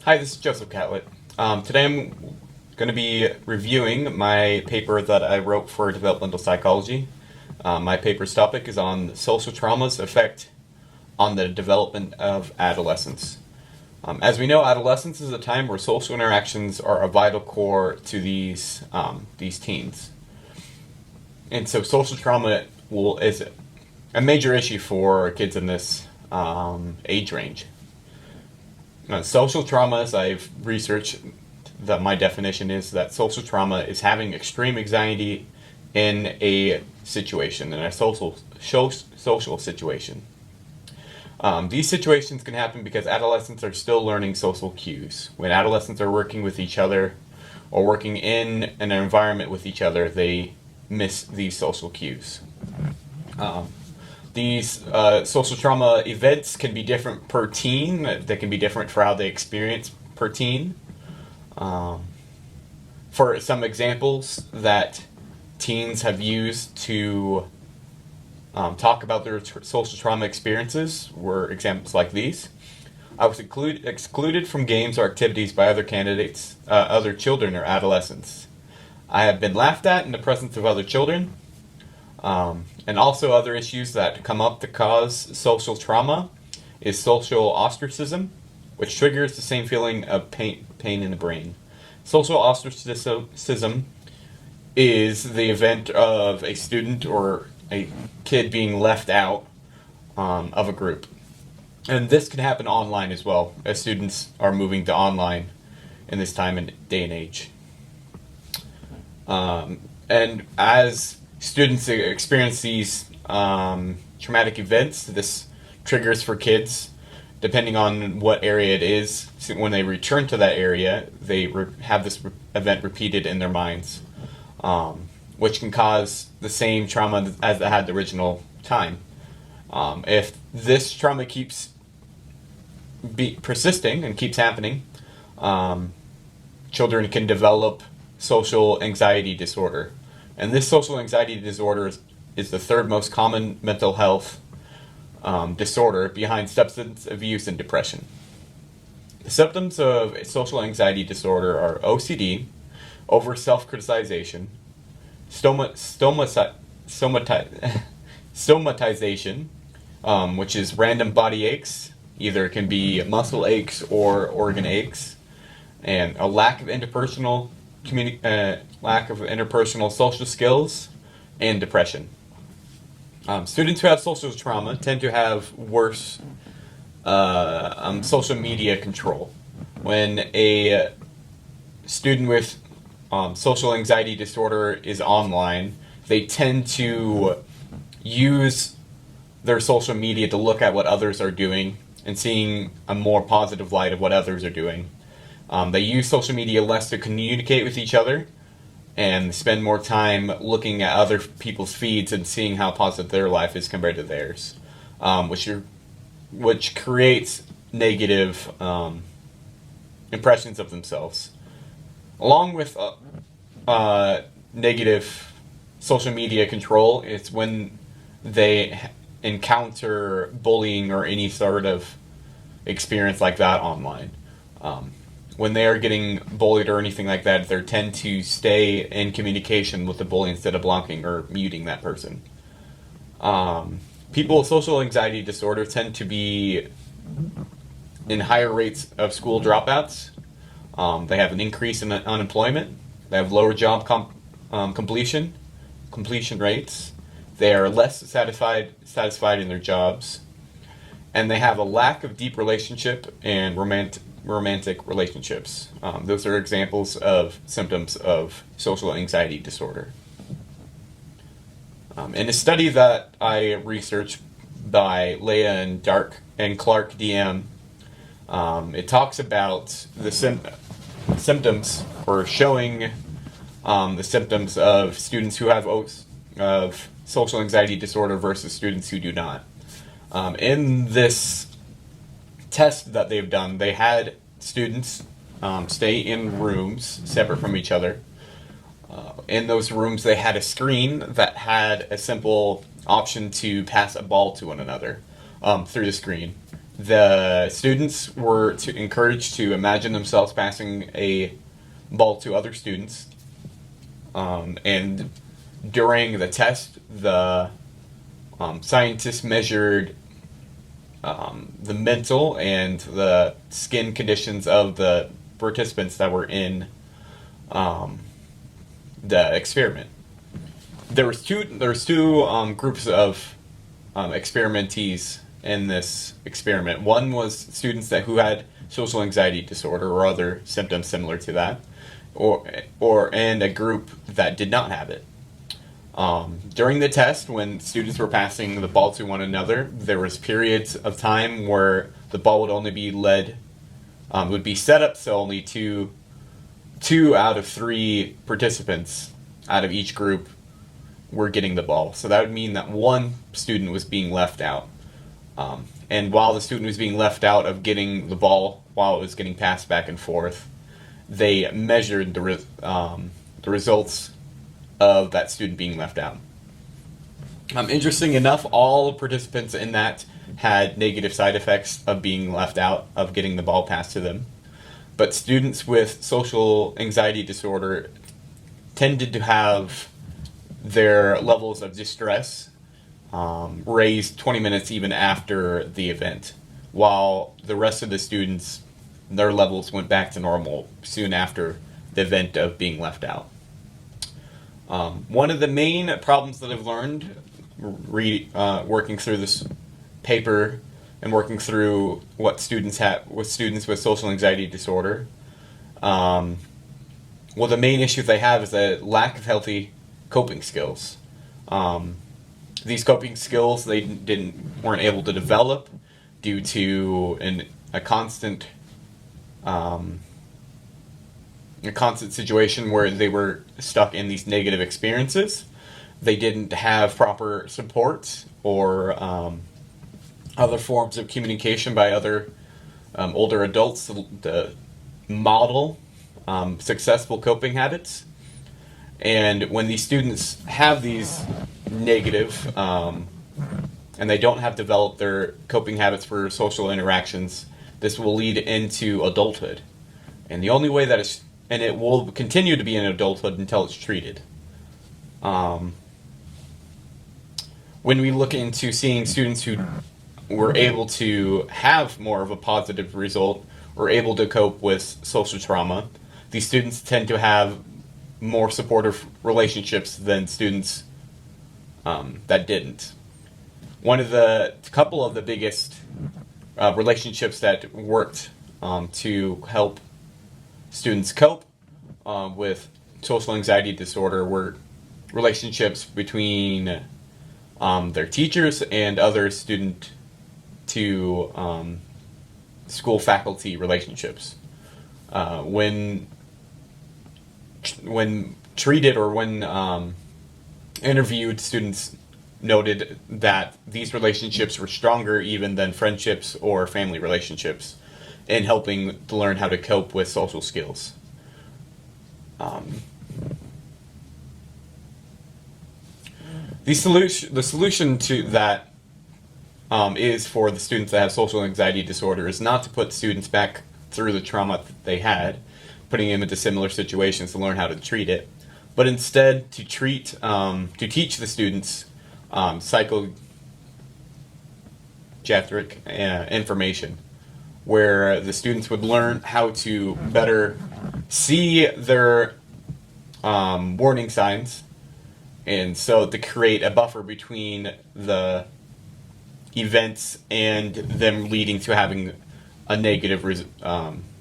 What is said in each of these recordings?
Hi, this is Joseph Catlett. Today I'm going to be reviewing my paper that I wrote for Developmental Psychology. My paper's topic is on social trauma's effect on the development of adolescence. As we know, adolescence is a time where social interactions are a vital core to these teens. And so social trauma is a major issue for kids in this age range. Social trauma, as I've researched, that my definition is that social trauma is having extreme anxiety in a situation, in a social situation. These situations can happen because adolescents are still learning social cues. When adolescents are working with each other or working in an environment with each other, they miss these social cues. These social trauma events can be different per teen. They can be different for how they experience per teen. For some examples that teens have used to talk about their social trauma experiences were examples like these. I was excluded from games or activities by other candidates, other children or adolescents. I have been laughed at in the presence of other children. And also other issues that come up to cause social trauma is social ostracism, which triggers the same feeling of pain in the brain. Social ostracism is the event of a student or a kid being left out of a group. And this can happen online as well, as students are moving to online in this time and day and age. And as students experience these traumatic events, this triggers for kids, depending on what area it is. So when they return to that area, they have this event repeated in their minds, which can cause the same trauma as it had the original time. If this trauma keeps persisting and keeps happening, children can develop social anxiety disorder. And this social anxiety disorder is the third most common mental health disorder behind substance abuse and depression. The symptoms of social anxiety disorder are OCD, over self-criticization, somatization, which is random body aches, either it can be muscle aches or organ aches, and a lack of interpersonal social skills, and depression. Students who have social trauma tend to have worse social media control. When a student with social anxiety disorder is online, they tend to use their social media to look at what others are doing and seeing a more positive light of what others are doing. They use social media less to communicate with each other and spend more time looking at other people's feeds and seeing how positive their life is compared to theirs, which creates negative impressions of themselves. Along with negative social media control, it's when they encounter bullying or any sort of experience like that online. When they are getting bullied or anything like that, they tend to stay in communication with the bully instead of blocking or muting that person. People with social anxiety disorder tend to be in higher rates of school dropouts. They have an increase in unemployment. They have lower job completion rates. They are less satisfied in their jobs. And they have a lack of deep relationship and romantic relationships. Those are examples of symptoms of social anxiety disorder. In a study that I researched by Leah and Clark DM, it talks about the symptoms, or showing the symptoms of students who have of social anxiety disorder versus students who do not. In this test that they've done, they had students stay in rooms separate from each other. In those rooms, they had a screen that had a simple option to pass a ball to one another through the screen. The students were encouraged to imagine themselves passing a ball to other students, and during the test, the scientists measured the mental and the skin conditions of the participants that were in the experiment. There was two groups of experimentees in this experiment. One was students who had social anxiety disorder or other symptoms similar to that, and a group that did not have it. During the test, when students were passing the ball to one another, there was periods of time where the ball would only be would be set up so only two out of three participants out of each group were getting the ball. So that would mean that one student was being left out. And while the student was being left out of getting the ball while it was getting passed back and forth, they measured the results of that student being left out. Interesting enough, all participants in that had negative side effects of being left out of getting the ball passed to them. But students with social anxiety disorder tended to have their levels of distress raised 20 minutes even after the event, while the rest of the students, their levels went back to normal soon after the event of being left out. One of the main problems that I've learned working through this paper and working through what students have with students with social anxiety disorder, the main issue they have is a lack of healthy coping skills. These coping skills they weren't able to develop due to a constant situation where they were stuck in these negative experiences. They didn't have proper support or other forms of communication by other older adults to model successful coping habits. And when these students have these negative and they don't have developed their coping habits for social interactions, this will lead into adulthood. And the only way that it will continue to be in adulthood until it's treated. When we look into seeing students who were able to have more of a positive result or able to cope with social trauma, these students tend to have more supportive relationships than students that didn't. Couple of the biggest relationships that worked to help students cope with social anxiety disorder were relationships between their teachers and other student to school faculty relationships. When treated or when interviewed, students noted that these relationships were stronger even than friendships or family relationships in helping to learn how to cope with social skills. The solution to that is for the students that have social anxiety disorder is not to put students back through the trauma that they had, putting them into similar situations to learn how to treat it, but instead to teach the students psychometric information, where the students would learn how to better see their warning signs, and so to create a buffer between the events and them leading to having a negative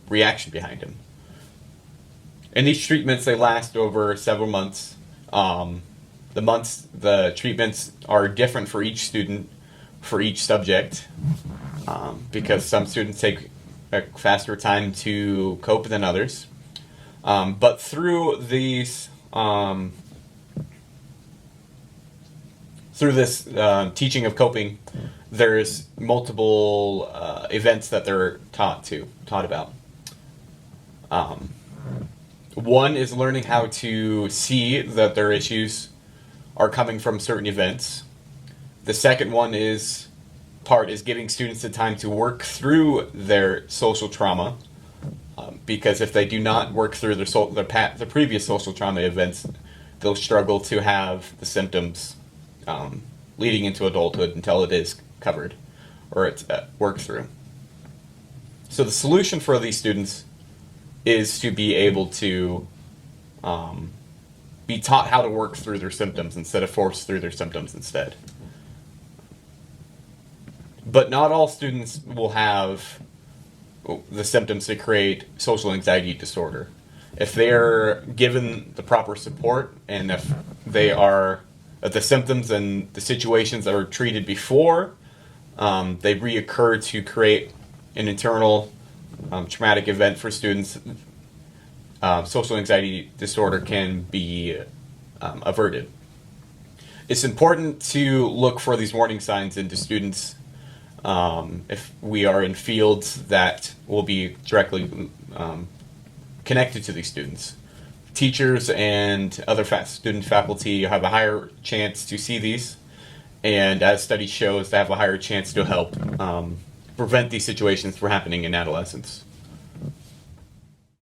reaction behind them. And these treatments, they last over several months. The treatments are different for each student, for each subject, because some students take a faster time to cope than others. But through this teaching of coping, there's multiple events that they're taught about. One is learning how to see that their issues are coming from certain events. The second one is part is giving students the time to work through their social trauma, because if they do not work through their previous social trauma events, they'll struggle to have the symptoms leading into adulthood until it is covered or it's worked through. So the solution for these students is to be able to be taught how to work through their symptoms instead of force through their symptoms instead. But not all students will have the symptoms that create social anxiety disorder. If they're given the proper support, and if they are the symptoms and the situations that were treated before, they reoccur to create an internal traumatic event for students, social anxiety disorder can be averted. It's important to look for these warning signs into students if we are in fields that will be directly connected to these students. Teachers and other student faculty have a higher chance to see these, and as study shows, they have a higher chance to help prevent these situations from happening in adolescence.